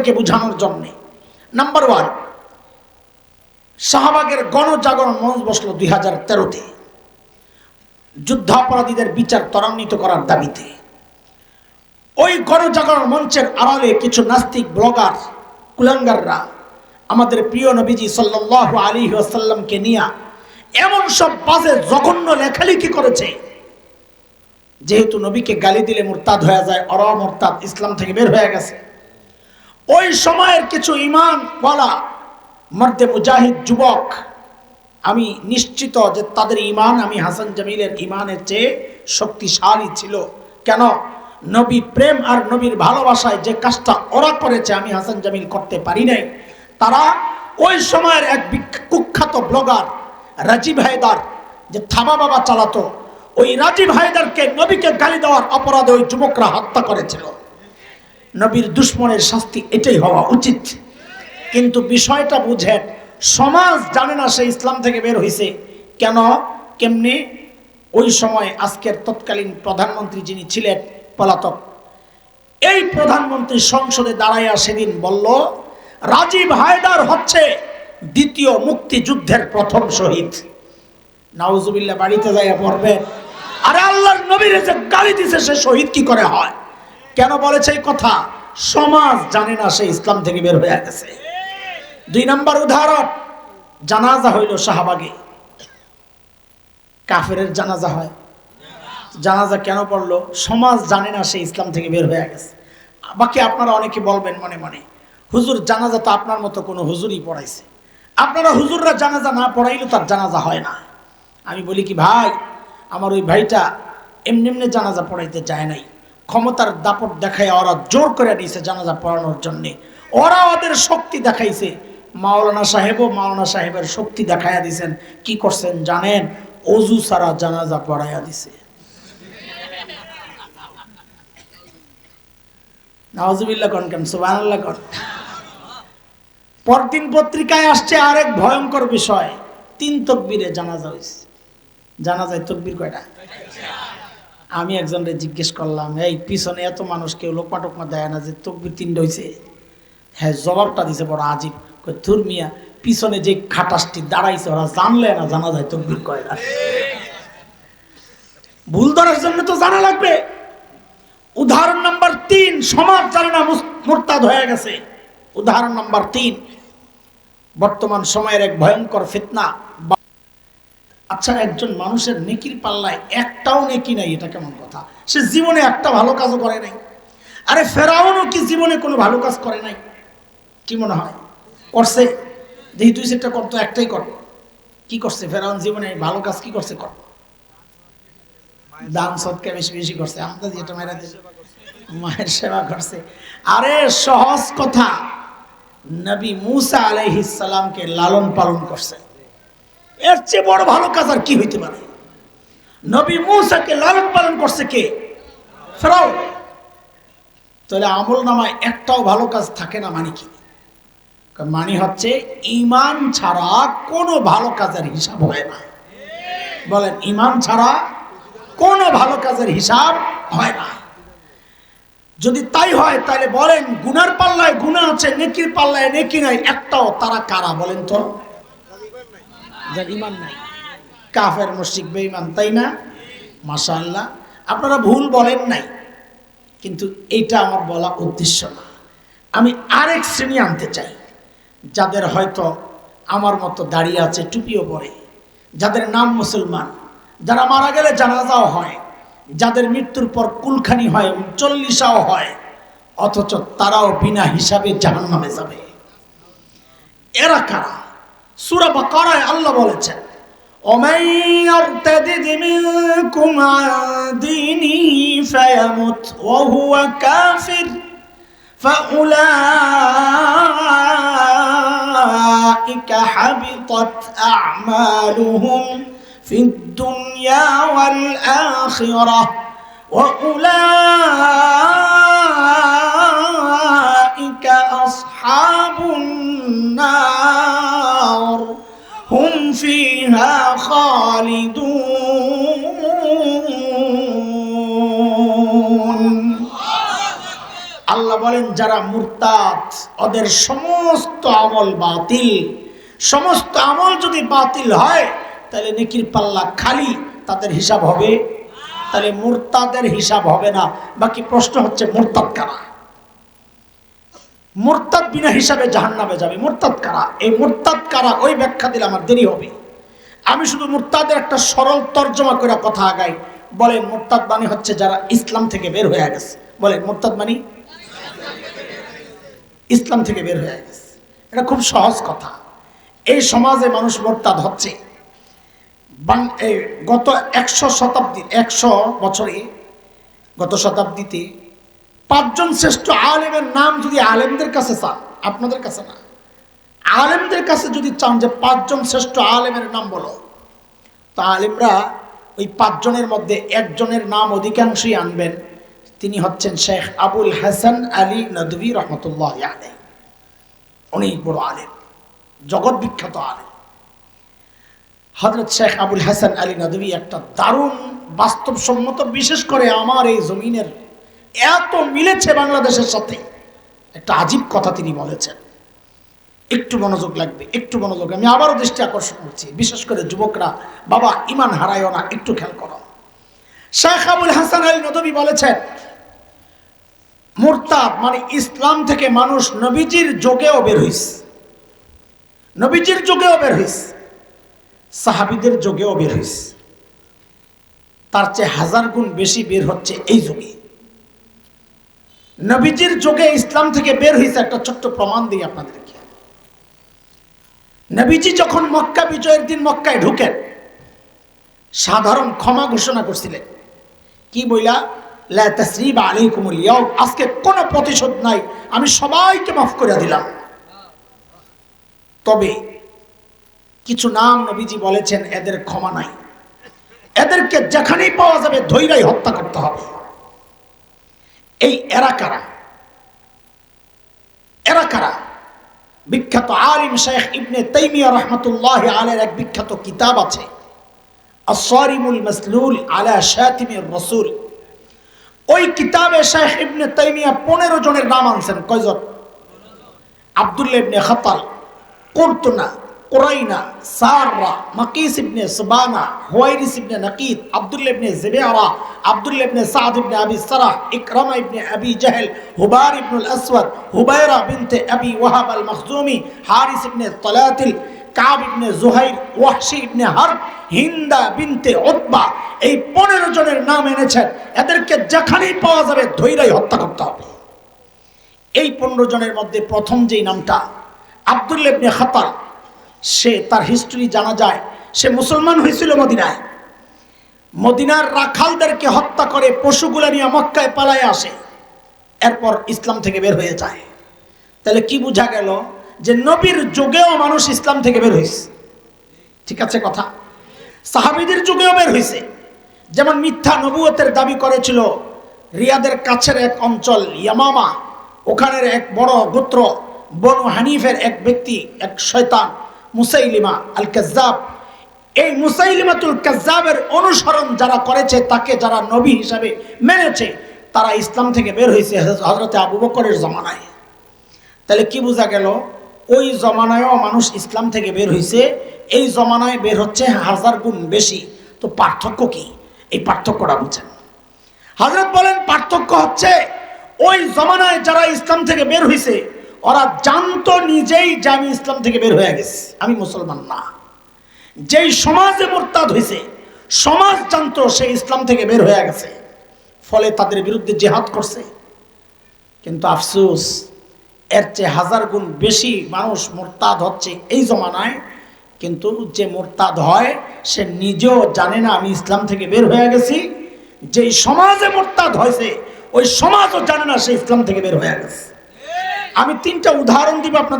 আপনাদেরকে বোঝানোর জন্য। নাম্বার 1, শাহবাগের গণজাগরণ মঞ্চ বসলো 2013-তে যুদ্ধাপরাধীদের বিচার ত্বরান্বিত করার দাবিতে। ওই গণজাগরণ মঞ্চের আড়ালে কিছু নাস্তিক ব্লগার কুলাঙ্গাররা আমাদের প্রিয় নবীজি সাল্লাল্লাহু আলাইহি ওয়াসাল্লামকে নিয়ে এমন সব বাজে জঘন্য লেখালেখি করেছে, যেহেতু নবীকে গালি দিলে মুরতাদ হয়ে যায়, ওরাও মুরতাদ, ইসলাম থেকে বের হয়ে গেছে। ওই সময়ের কিছু ঈমানওয়ালা মর্দে মুজাহিদ যুবক, আমি নিশ্চিত যে তাদের ঈমান আমি হাসান জামিলের ঈমানের চেয়ে শক্তিশালী ছিল। কেন? নবী প্রেম আর নবীর ভালোবাসায় যে কাজটা ওরা করেছে আমি হাসান জামিল করতে পারি নাই। তারা ওই সময়ের এক কুখ্যাত ব্লগার রাজীব হায়দার, যে থাবা বাবা চালাতো, ওই রাজীব হায়দারকে নবীকে গালি দেওয়ার অপরাধে ওই যুবকরা হত্যা করেছিল। নবীর দুশ্মনের শাস্তি এটাই হওয়া উচিত। কিন্তু বিষয়টা বুঝেন, সমাজ জানে না সে ইসলাম থেকে বের হয়েছে। কেন? কেমনে? ওই সময় আজকের তৎকালীন প্রধানমন্ত্রী যিনি ছিলেন পলাতক, এই প্রধানমন্ত্রী সংসদে দাঁড়াইয়া সেদিন বলল রাজীব হায়দার হচ্ছে দ্বিতীয় মুক্তিযুদ্ধের প্রথম শহীদ। নাউজুবিল্লাহ, বাড়িতে যাইয়া পড়বেন। আরে আল্লাহর নবীর যে গালি দিছে সে শহীদ কি করে হয়? কেন বলেছে এই কথা? সমাজ জানে না সে ইসলাম থেকে বের হয়ে গেছে। 2 নম্বর উদাহরণ, জানাজা হইল শাহবাগে। কাফেরের জানাজা হয়, জানাজা কেন পড়লো? সমাজ জানে না সে ইসলাম থেকে বের হয়ে গেছে। বাকি আপনারা অনেকে বলবেন মনে মনে, হুজুর জানাজা তো আপনার মতো কোনো হুজুরই পড়াইছে, আপনারা হুজুররা জানাজা না পড়াইলে তার জানাজা হয় না। আমি বলি কি ভাই, আমার ওই ভাইটা এমনি এমনি জানাজা পড়াইতে যায় নাই, ক্ষমতার দাপট দেখায় ওরা জোর করে দিয়েছে জানাজা পড়ানোর জন্যে। ওরা ওদের শক্তি দেখাইছে। মাওলানা সাহেবের শক্তি দেখাইয়া দিছেন। কি করছেন জানেন? অজু ছাড়া জানাজা পড়াইয়া দিছে। নাউজুবিল্লাহ কোন কেন, সুবহানাল্লাহ কোন। পরদিন পত্রিকায় আসছে আরেক ভয়ঙ্কর বিষয়, 3 তাকবীরে জানাজা হইছে। জানাজায় তাকবীর কয়টা? আমি একজনকে জিজ্ঞেস করলাম, এই পিছনে এত মানুষ কেউ লোকমা টোকমা দেয় না যে তাকবীর 3টা হইছে? হ্যাঁ, জবাবটা দিছে বড় আজীব। ধুর মিয়া, পিছনে যে খাটাসটি দাঁড়াইছে ওরা জানলে না জানাজায় তাকবীর কয়টা। ভুল ধরার জন্য তো জানা লাগবে। উদাহরণ নাম্বার 3, সমাজ জানে না মুরতাদ হয়ে গেছে। উদাহরণ নাম্বার 3, বর্তমান সময়ের এক ভয়ঙ্কর ফিতনা। আচ্ছা, একজন মানুষের নেকির পাল্লায় একটাও নেকি নাই, এটা কেমন কথা? সে জীবনে একটা ভালো কাজও করে নাই। আরে ফেরাউনও কি জীবনে কোনো ভালো কাজ করে নাই? কি মনে হয় করছে? দেখি 2-4টা করতো, একটাই কর। কি করছে ফেরাউন জীবনে? ভালো কাজ কি করছে? কর, দান সদকা বেশি বেশি করছে, আমরা যেটা মেরা মায়ের সেবা করছে। আরে সহজ কথা, নবী মুসা আলাইহিস সালামকে লালন পালন করছে। এর চেয়ে বড় ভালো কাজ আর কি হইতে পারে? নবী মুসাকে লালন পালন করছে কে? ফেরাউন। তাহলে আমল নামায় একটাও ভালো কাজ থাকে না মানে কি? মানে হচ্ছে ঈমান ছাড়া কোনো ভালো কাজের হিসাব হয় না। বলেন, ঈমান ছাড়া কোনো ভালো কাজের হিসাব হয় না। যদি তাই হয় তাহলে বলেন, গুনার পাল্লায় গুনাহ আছে, নেকির পাল্লায় নেকি নাই, একটাও। তারা কারা বলেন তো? যার ঈমান নাই, কাফের, মুশরিক, বেঈমান, তাই না? মাশাআল্লাহ, আপনারা ভুল বলেন নাই, কিন্তু এইটা আমার বলা উদ্দেশ্য না। আমি আরেক শ্রেণী আনতে চাই, যাদের হয়তো আমার মতো দাঁড়িয়ে আছে, টুপিও পরে, যাদের নাম মুসলমান, যারা মারা গেলে জানাজাও হয়, যাদের মৃত্যুর পর কুলখানি হয়, 40ও হয়, অথচ তারাও বিনা হিসাবে জাহান্নামে যাবে। এরা কারা? সূরা বাকারায় আল্লাহ বলেছেন, ومن يرتد منكم عن دينه فيمت وهو كافر فأولئك حبطت أعمالهم في الدنيا والآخرة وأولئك أصحاب النار هم فيها خالدون। আল্লাহ বলেন যারা মুরতাদ ওদের সমস্ত আমল বাতিল। সমস্ত আমল যদি বাতিল হয় তাহলে নেকির পাল্লা খালি, তাদের হিসাব হবে? তাহলে মুরতাদের হিসাব হবে না। বাকি প্রশ্ন হচ্ছে মুরতাদ কারা? মুরতাদ বিনা হিসাবে জাহান্নামে যাবে। মুরতাদ কারা? এই মুরতাদ কারা ওই ব্যাখ্যা দিলে আমার দেরি হবে। আমি শুধু মুরতাদের একটা সরল তর্জমা করে কথা আগাই। বলেন মুরতাদ মানে হচ্ছে যারা ইসলাম থেকে বের হয়ে গেছে। বলেন মুরতাদ মানে ইসলাম থেকে বের হয়ে গেছে। এটা খুব সহজ কথা। এই সমাজে মানুষ মুরতাদ হচ্ছে। গত 100 বছরে, গত শতাব্দীতে 5 জন শ্রেষ্ঠ আলেমের নাম যদি আলেমদের কাছে চান, আপনাদের কাছে না, আলেমদের কাছে যদি চান যে 5 জন শ্রেষ্ঠ আলেমের নাম বলো, তো আলেমরা ওই 5 জনের মধ্যে একজনের নাম অধিকাংশই আনবেন। তিনি হচ্ছেন শেখ আবুল হাসান আলী নদভী রহমতুল্লাহ আলাইহি। অনেক বড় আলেম, জগৎ বিখ্যাত আলেম। হযরত শেখ আবুল হাসান আলী নদভী একটা দারুণ বাস্তবসম্মত, বিশেষ করে আমার এই জমিনের এত মিলেছে বাংলাদেশের সাথে, একটা আজীব কথা তিনি বলেছেন। একটু মনোযোগ লাগবে, একটু মনোযোগ। আমি আবারও দৃষ্টি আকর্ষণ করছি, বিশেষ করে যুবকরা, বাবা ইমান হারায়ও না, একটু খেয়াল করো। শেখ আবুল হাসান আলী নদভী বলেছেন মুরতাদ মানে ইসলাম থেকে মানুষ নবীজির যুগেও বের হইছে, নবীজির যুগেও বের হইছে, সাহাবীদের যুগেও বের হইছে, তার চেয়ে 1000 গুণ বেশি বের হচ্ছে এই যুগে। নবীজির যুগে ইসলাম থেকে বের হইছে একটা ছোট্ট প্রমাণ দিই আপনাদেরকে। নবীজি যখন মক্কা বিজয়ের দিন মক্কায় ঢুকেন, সাধারণ ক্ষমা ঘোষণা করছিলেন। কি বইলা? লা তাসরিবা আলাইকুমুল ইয়াউম, আজকে কোনো প্রতিশোধ নাই, আমি সবাইকে মাফ করে দিলাম। তবে কিছু নাম নবীজি বলেছেন এদের ক্ষমা নাই, এদেরকে যেখানেই পাওয়া যাবে ধৈর্যই হত্যা করতে হবে। এই এরা কারা? এরা কারা? বিখ্যাত আলিম শেখ ইবনে তাইমিয়া রাহমাতুল্লাহি আলাইহির এক বিখ্যাত কিতাব আছে, আস-সারিমুল মাসলুল আলা শাতিমির রাসূল। ওই কিতাবে শেখ ইবনে তাইমিয়া 15 জনের নাম আনছেন। কয়জন? আব্দুল্লাহ ইবনে খাতাল, কুরতুনা, কুরাইনা, সাররা, মাকিস ইবনে সুবানা, হুয়াইরিস ইবনে নাকিদ, আব্দুল্লাহ ইবনে জুবাইরা, আব্দুল্লাহ ইবনে সাদ ইবনে আবি সারাহ, ইকরামা ইবনে আবি জাহল, হুবার ইবনুল আসওয়াদ, হুবাইরা বিনতে আবি ওয়াহাব আল মখজুমি, হারিস ইবনে তালাতিল, কাব ইবনে জুহাইর, ওয়াহশি ইবনে হারব, হিন্দা বিনতে উতবা। এই 15 জনের নাম এনেছেন। এদেরকে যেখানেই পাওয়া যাবে ধৈর্যই হত্যা করতে হবে। এই 15 জনের মধ্যে প্রথম যেই নামটা আব্দুল্লাহ ইবনে খাতাল, সে তার হিস্ট্রি জানা যায়। সে মুসলমান হয়েছিল মদিনায়, মদিনার রাখালদেরকে হত্যা করে পশুগুলা নিয়ে মক্কায় পালায় আসে, এরপর ইসলাম থেকে বের হয়ে যায়। তাহলে কি বোঝা গেল? যে নবীর যুগেও মানুষ ইসলাম থেকে বের হয়েছে। ঠিক আছে কথা? সাহাবীদের যুগেও বের হয়েছে। যেমন মিথ্যা নবুয়তের দাবি করেছিল রিয়াদের কাছের এক অঞ্চল ইয়ামামা, ওখানের এক বড় গোত্র বনু হানিফের এক ব্যক্তি, এক শয়তান মুসাইলিমা আল কাজ্জাব। এই মুসাইলিমাতুল কাজ্জাবের অনুসরণ যারা করেছে, তাকে যারা নবী হিসাবে মেনেছে, তারা ইসলাম থেকে বের হয়েছে হযরতে আবু বকরের জমানায়। তাহলে কি বোঝা গেল? ওই জমানায়ও মানুষ ইসলাম থেকে বের হয়েছে, এই জমানায় বের হচ্ছে 1000 গুণ বেশি। তো পার্থক্য কি? এই পার্থক্যটা বুঝেন। হযরত বলেন পার্থক্য হচ্ছে ওই জমানায় যারা ইসলাম থেকে বের হয়েছে ওরা জানতো নিজেই যে আমি ইসলাম থেকে বের হয়ে গেছি, আমি মুসলমান না। যেই সমাজে মুরতাদ হয়েছে, সমাজ জানতো সে ইসলাম থেকে বের হয়ে গেছে, ফলে তাদের বিরুদ্ধে জিহাদ করছে। কিন্তু আফসোস, এর চেয়ে 1000 গুণ বেশি মানুষ মুরতাদ হচ্ছে এই জমানায়। কিন্তু যে মুরতাদ হয় সে নিজেও জানে না আমি ইসলাম থেকে বের হয়ে গেছি। যেই সমাজে মুরতাদ হয়েছে ওই সমাজও জানে না সে ইসলাম থেকে বের হয়ে গেছে। আমি 3টা উদাহরণ দিব আপনাদের।